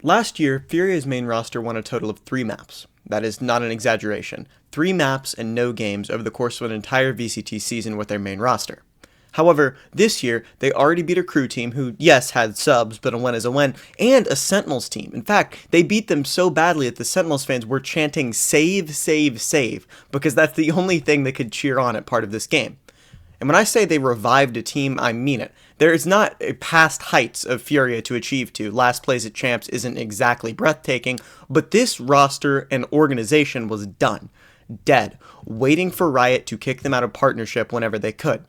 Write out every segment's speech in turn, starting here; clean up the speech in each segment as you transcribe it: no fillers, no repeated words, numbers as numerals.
Last year, Furia's main roster won a total of 3 maps. That is not an exaggeration. 3 maps and no games over the course of an entire VCT season with their main roster. However, this year, they already beat a crew team who, yes, had subs, but a win is a win, and a Sentinels team. In fact, they beat them so badly that the Sentinels fans were chanting save, save, save, because that's the only thing they could cheer on at part of this game. And when I say they revived a team, I mean it. There is not a past heights of Furia to achieve to. Last place at Champs isn't exactly breathtaking, but this roster and organization was done. Dead. Waiting for Riot to kick them out of partnership whenever they could.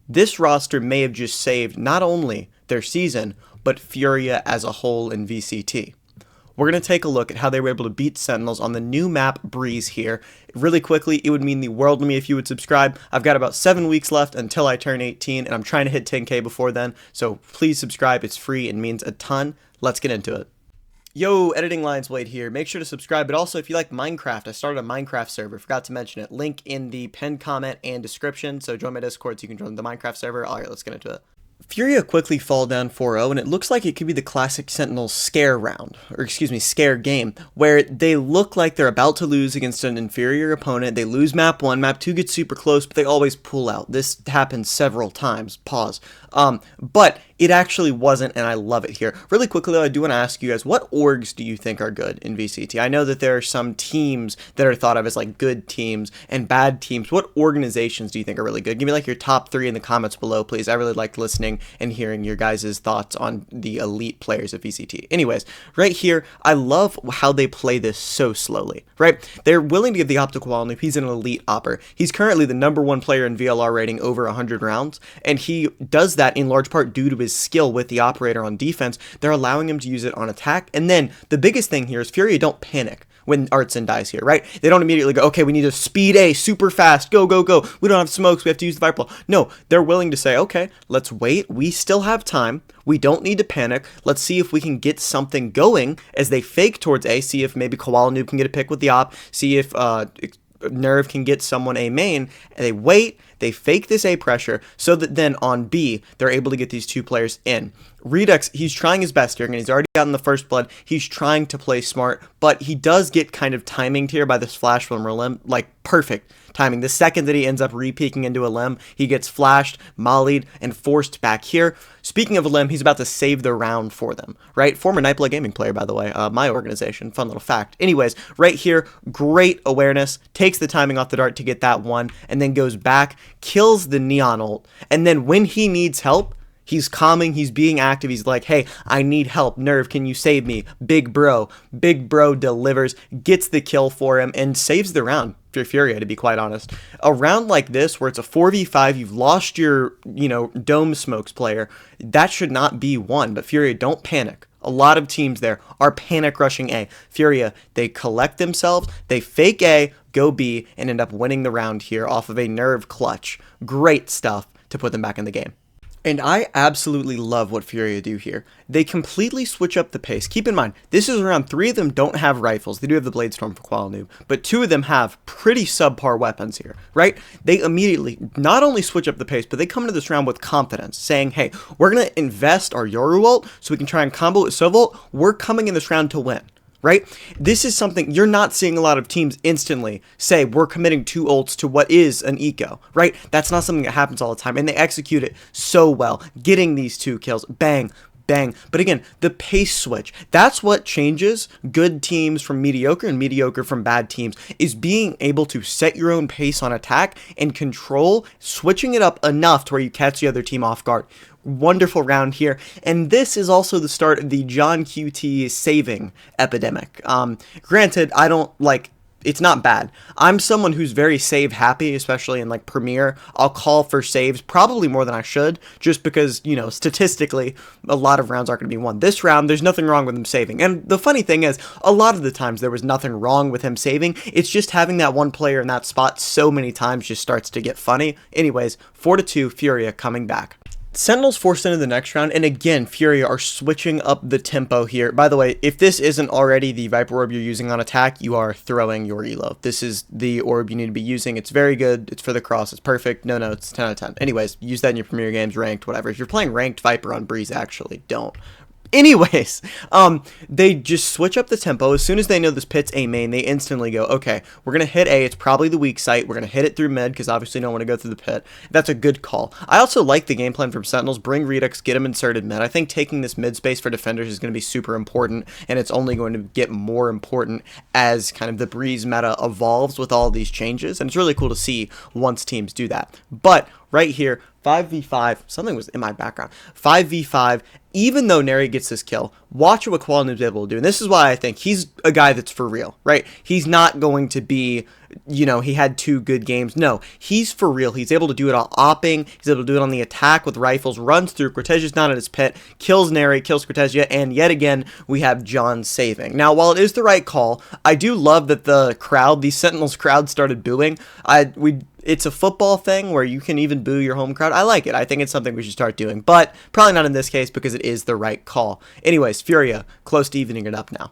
This roster may have just saved not only their season, but Furia as a whole in VCT. We're going to take a look at how they were able to beat Sentinels on the new map Breeze here. Really quickly, it would mean the world to me if you would subscribe. I've got about 7 weeks left until I turn 18, and I'm trying to hit 10K before then, so please subscribe. It's free and means a ton. Let's get into it. Yo, editing Lionzblade here. Make sure to subscribe, but also if you like Minecraft, I started a Minecraft server. Forgot to mention it. Link in the pinned comment and description, so join my Discord so you can join the Minecraft server. Alright, let's get into it. Furia quickly fall down 4-0, and it looks like it could be the classic Sentinels scare round, or excuse me, scare game, where they look like they're about to lose against an inferior opponent. They lose map 1, map 2 gets super close, but they always pull out. This happens several times. Pause. But it actually wasn't, and I love it here. Really quickly, though, I do want to ask you guys, what orgs do you think are good in VCT? I know that there are some teams that are thought of as like good teams and bad teams. What organizations do you think are really good? Give me like your top 3 in the comments below, please. I really liked listening and hearing your guys' thoughts on the elite players of VCT. Anyways, right here, I love how they play this so slowly, right? They're willing to give the op to Koala. He's an elite opper. He's currently the #1 player in VLR rating over 100 rounds, and he does that in large part due to his skill with the operator on defense. They're allowing him to use it on attack, and then the biggest thing here is Furia don't panic when Artson dies here, right? They don't immediately go, okay, we need to speed A super fast, go, go, go. We don't have smokes, we have to use the Viper. No, they're willing to say, okay, let's wait. We still have time. We don't need to panic. Let's see if we can get something going as they fake towards A, see if maybe Koala Noob can get a pick with the op, see if Nerve can get someone A main, and they wait, they fake this A pressure, so that then on B, they're able to get these 2 players in. Redux, he's trying his best here, and he's already gotten the first blood. He's trying to play smart, but he does get kind of timinged here by this flash from Relim, like perfect timing. The second that he ends up re-peeking into a limb, he gets flashed, mollied, and forced back here. Speaking of a limb, he's about to save the round for them, right? Former Nightblood Gaming player, by the way, my organization, fun little fact. Anyways, right here, great awareness, takes the timing off the dart to get that one, and then goes back, kills the Neon ult, and then when he needs help, he's calming, he's being active, he's like, hey, I need help, Nerve, can you save me? Big bro delivers, gets the kill for him, and saves the round for Furia, to be quite honest. A round like this, where it's a 4v5, you've lost your, dome smokes player, that should not be won, but Furia, don't panic. A lot of teams there are panic rushing A. Furia, they collect themselves, they fake A, go B, and end up winning the round here off of a Nerve clutch. Great stuff to put them back in the game. And I absolutely love what Furia do here. They completely switch up the pace. Keep in mind, this is around 3 of them don't have rifles. They do have the Bladestorm for Koala Noob, but 2 of them have pretty subpar weapons here, right? They immediately not only switch up the pace, but they come into this round with confidence, saying, hey, we're going to invest our Yoru ult so we can try and combo with Sovolt. We're coming in this round to win. Right? This is something you're not seeing a lot of teams instantly say, we're committing 2 ults to what is an eco, right? That's not something that happens all the time, and they execute it so well, getting these 2 kills, bang, bang. But again, the pace switch, that's what changes good teams from mediocre and mediocre from bad teams, is being able to set your own pace on attack and control, switching it up enough to where you catch the other team off guard. Wonderful round here, and this is also the start of the John QT saving epidemic. Granted, I don't like, it's not bad. I'm someone who's very save happy, especially in like Premiere. I'll call for saves probably more than I should, just because, statistically, a lot of rounds aren't going to be won. This round, there's nothing wrong with him saving. And the funny thing is, a lot of the times there was nothing wrong with him saving. It's just having that one player in that spot so many times just starts to get funny. Anyways, 4-2, Furia coming back. Sentinels forced into the next round, and again, Furia are switching up the tempo here. By the way, if this isn't already the Viper Orb you're using on attack, you are throwing your elo. This is the orb you need to be using. It's very good. It's for the cross. It's perfect. No, it's 10 out of 10. Anyways, use that in your Premier games, ranked, whatever. If you're playing ranked Viper on Breeze, actually, don't. Anyways, they just switch up the tempo. As soon as they know this pit's A main, they instantly go, okay, we're going to hit A. It's probably the weak site. We're going to hit it through mid because obviously don't want to go through the pit. That's a good call. I also like the game plan from Sentinels. Bring Redux, get him inserted mid. I think taking this mid space for defenders is going to be super important, and it's only going to get more important as kind of the Breeze meta evolves with all these changes, and it's really cool to see once teams do that. But right here, 5v5, something was in my background, 5v5, even though Neri gets this kill, watch what Koala able to do. And this is why I think he's a guy that's for real, right? He's not going to be, you know, he had 2 good games. No, he's for real. He's able to do it on opping. He's able to do it on the attack with rifles, runs through. Cortesia's not in his pit, kills Neri, kills Cortesia, and yet again, we have John saving. Now, while it is the right call, I do love that the crowd, the Sentinels crowd started booing. It's a football thing where you can even boo your home crowd. I like it. I think it's something we should start doing, but probably not in this case because it is the right call. Anyways, Furia, close to evening it up now.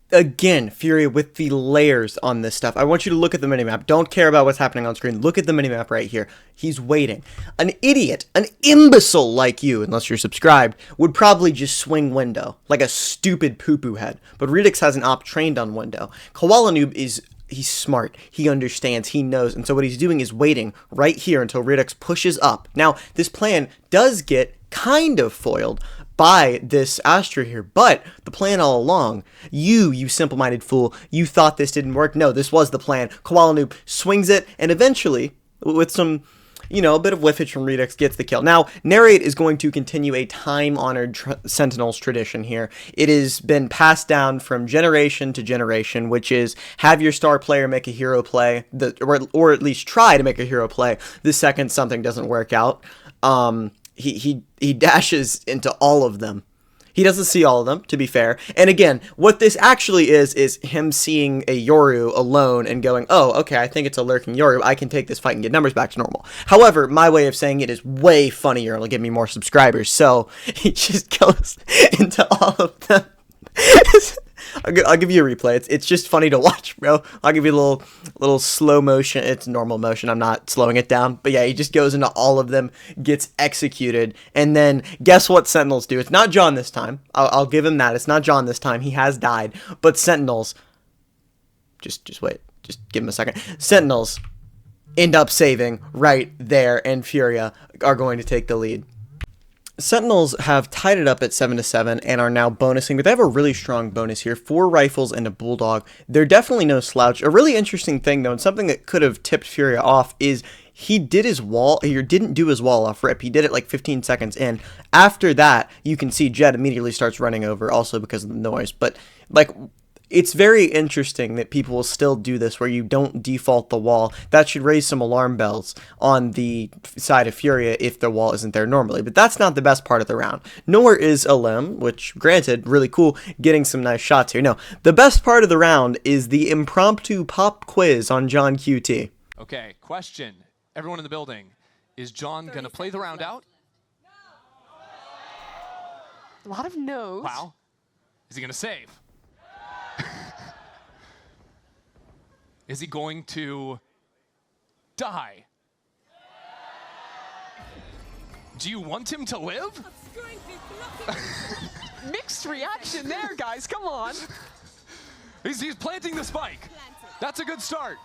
Again, Furia with the layers on this stuff. I want you to look at the minimap. Don't care about what's happening on screen. Look at the minimap right here. He's waiting. An idiot, an imbecile like you, unless you're subscribed, would probably just swing window like a stupid poo-poo head. But Redux has an op trained on window. Koala Noob he's smart, he understands, he knows, and so what he's doing is waiting right here until Redux pushes up. Now, this plan does get kind of foiled by this Astra here, but the plan all along, you simple-minded fool, you thought this didn't work. No, this was the plan. Koala Noob swings it, and eventually, with some, you know, a bit of whiffage from Redux, gets the kill. Now, Narrate is going to continue a time-honored Sentinels tradition here. It has been passed down from generation to generation, which is have your star player make a hero play, or at least try to make a hero play the second something doesn't work out. He dashes into all of them. He doesn't see all of them, to be fair. And again, what this actually is him seeing a Yoru alone and going, oh, okay, I think it's a lurking Yoru. I can take this fight and get numbers back to normal. However, my way of saying it is way funnier. It'll give me more subscribers. So he just goes into all of them. I'll give you a replay. It's just funny to watch, bro. I'll give you a little slow motion. It's normal motion. I'm not slowing it down. But yeah, he just goes into all of them, gets executed, and then guess what Sentinels do? It's not John this time. I'll give him that. It's not John this time. He has died. But Sentinels, just wait. Just give him a second. Sentinels end up saving right there, and Furia are going to take the lead. Sentinels have tied it up at 7-7 and are now bonusing, but they have a really strong bonus here. 4 rifles and a bulldog. They're definitely no slouch. A really interesting thing, though, and something that could have tipped Furia off is he did his wall, or didn't do his wall off rip. He did it like 15 seconds in. After that, you can see Jet immediately starts running over, also because of the noise. But, like, it's very interesting that people will still do this where you don't default the wall. That should raise some alarm bells on the side of Furia if the wall isn't there normally. But that's not the best part of the round. Nor is Alem, which, granted, really cool, getting some nice shots here. No, the best part of the round is the impromptu pop quiz on John QT. Okay, question. Everyone in the building, is John going to play the round out? A lot of no's. Wow. Is he going to save? Is he going to die? Do you want him to live? Mixed reaction there, guys. Come on. He's planting the spike. That's a good start.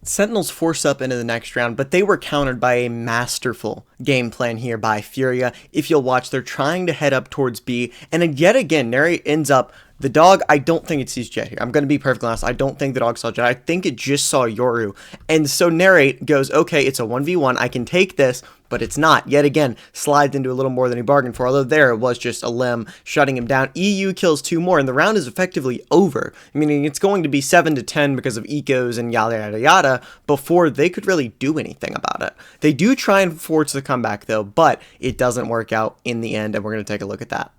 Sentinels force up into the next round, but they were countered by a masterful game plan here by Furia. If you'll watch, they're trying to head up towards B, and yet again, Neri ends up. The dog, I don't think it sees Jet here. I'm going to be perfectly honest. I don't think the dog saw Jet. I think it just saw Yoru. And so Narrate goes, okay, it's a 1v1. I can take this, but it's not. Yet again, slides into a little more than he bargained for, although there it was just a limb shutting him down. EU kills 2 more, and the round is effectively over. Meaning it's going to be 7-10 because of ecos and yada yada yada before they could really do anything about it. They do try and force the comeback, though, but it doesn't work out in the end, and we're going to take a look at that.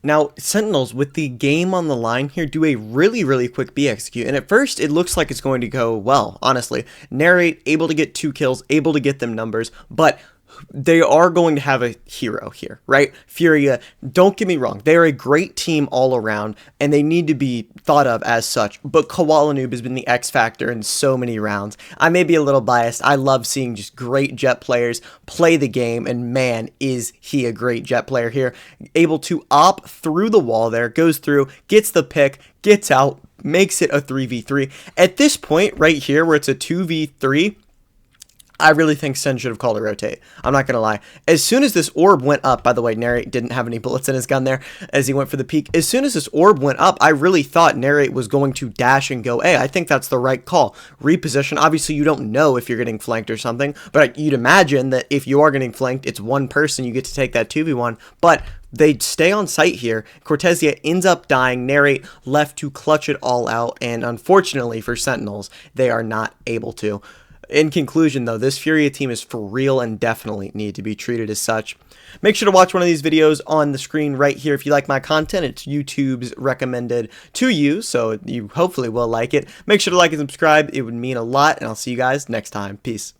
Now, Sentinels, with the game on the line here, do a really quick B execute, and at first, it looks like it's going to go well, honestly. Narrate, able to get 2 kills, able to get them numbers, but they are going to have a hero here, right? Furia, don't get me wrong, they are a great team all around, and they need to be thought of as such, but Koala Noob has been the X factor in so many rounds. I may be a little biased, I love seeing just great Jet players play the game, and man, is he a great Jet player here. Able to op through the wall there, goes through, gets the pick, gets out, makes it a 3v3. At this point, right here, where it's a 2v3, I really think Sen should have called a rotate. I'm not going to lie. As soon as this orb went up, by the way, Narrate didn't have any bullets in his gun there as he went for the peek. As soon as this orb went up, I really thought Narrate was going to dash and go A. I think that's the right call. Reposition. Obviously, you don't know if you're getting flanked or something, but you'd imagine that if you are getting flanked, it's one person, you get to take that 2v1, but they stay on site here. Cortezia ends up dying. Narrate left to clutch it all out, and unfortunately for Sentinels, they are not able to. In conclusion, though, this Furia team is for real and definitely need to be treated as such. Make sure to watch one of these videos on the screen right here if you like my content. It's YouTube's recommended to you, so you hopefully will like it. Make sure to like and subscribe. It would mean a lot, and I'll see you guys next time. Peace.